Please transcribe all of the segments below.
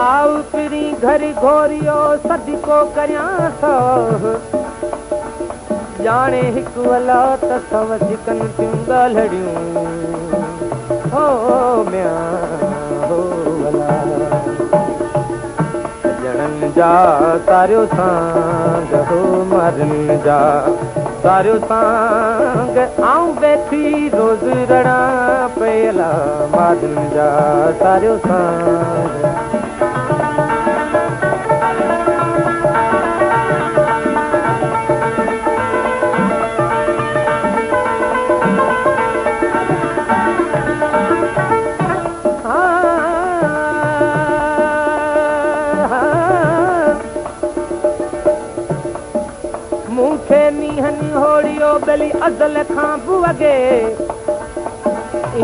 आओ पिरी घर घोरियो सदिको करियां सो जाने हिकु वला त सव चिकन थियूं ॻाल्हिड़ियूं हो म्या हो वला ॼणनि जा सारियो सांग हो मरनि जा सारियो सांग आऊं वेठी रोज़ रड़ा पयला मारनि जा सारियो सांग मूंखे नीहनि होड़ियो बेली अज़ल खां बि वॻे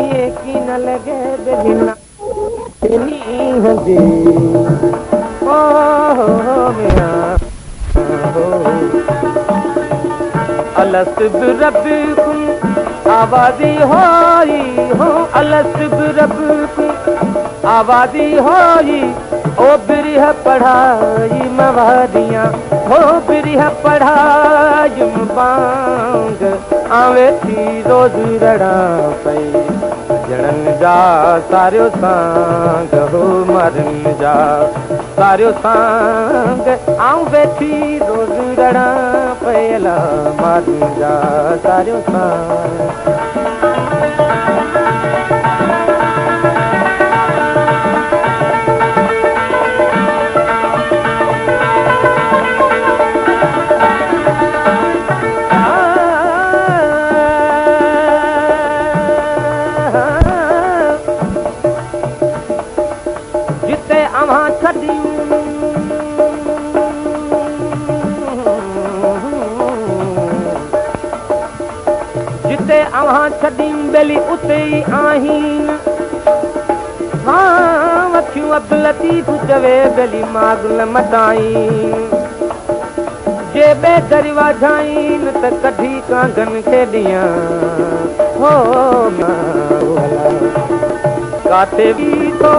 इएं की न लॻे बेली नीह जी ओ मिया अलस बि रब्बुकुम आवाज़ी होई हो अलस बि रब्बुकुम आवाज़ी होई ओ बिरह पढ़ाई मवादियां हो बिरह पढ़ाई बांग आवे थी रोज़ रड़ा पई ॼणनि जा सारियो सांग हो मरनि जा सारियो सांग आऊं वेठी रोज़ रड़ा पयला मरनि जा सारियो सांग जिते अवां छॾियूं बेली उते ई आहिनि हाँ वठियूं अब्दुल लतीफ़ चवे बेली मागुल मटाईं जे ॿे दर वाझाईनि त कढी कांगन खे ॾियां हो काथे बि थो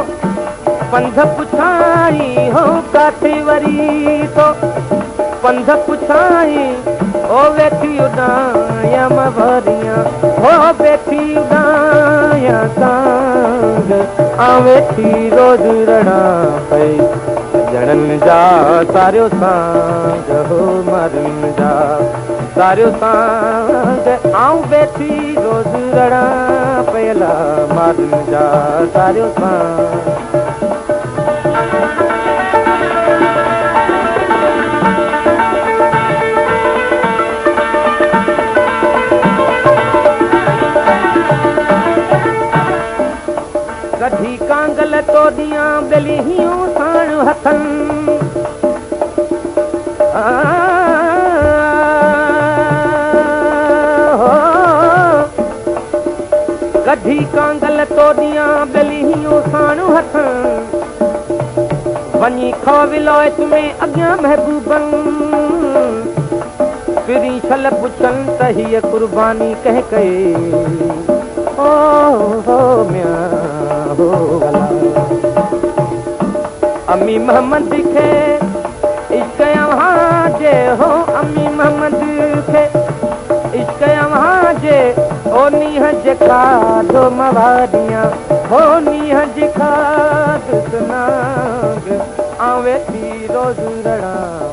पंध पुछाई हो काथे वरी तो पंध पुछाई ओ वेठी उॾाया मवारियां हो वेठी उॾाया सांग आ वेठी रोज़ रड़ा पई ॼणनि जा सारियो सांग हो मरनि जा सारियो सांग आऊं वेठी रोज़ रड़ा पयला मरनि जा सारियो सांग कढी कांगल तो ॾियां बेली हियूं साण हथनि कढी कांगल तो ॾियां बेली हियूं साण हथनि वञी खो विलायत में अॻियां महबूबनि पिरी छल पुछनि त हीअ कुर्बानी कंहिं कई हो म्या हो वला अम्मी मोहम्मद खे इश्क अव्हां जे हो अम्मी मोहम्मद खे इश्क अव्हां जे ओ नीह जे खाधो मवादियां हो नीह जे खाध सुनाग आवे थी रोज़ रड़ा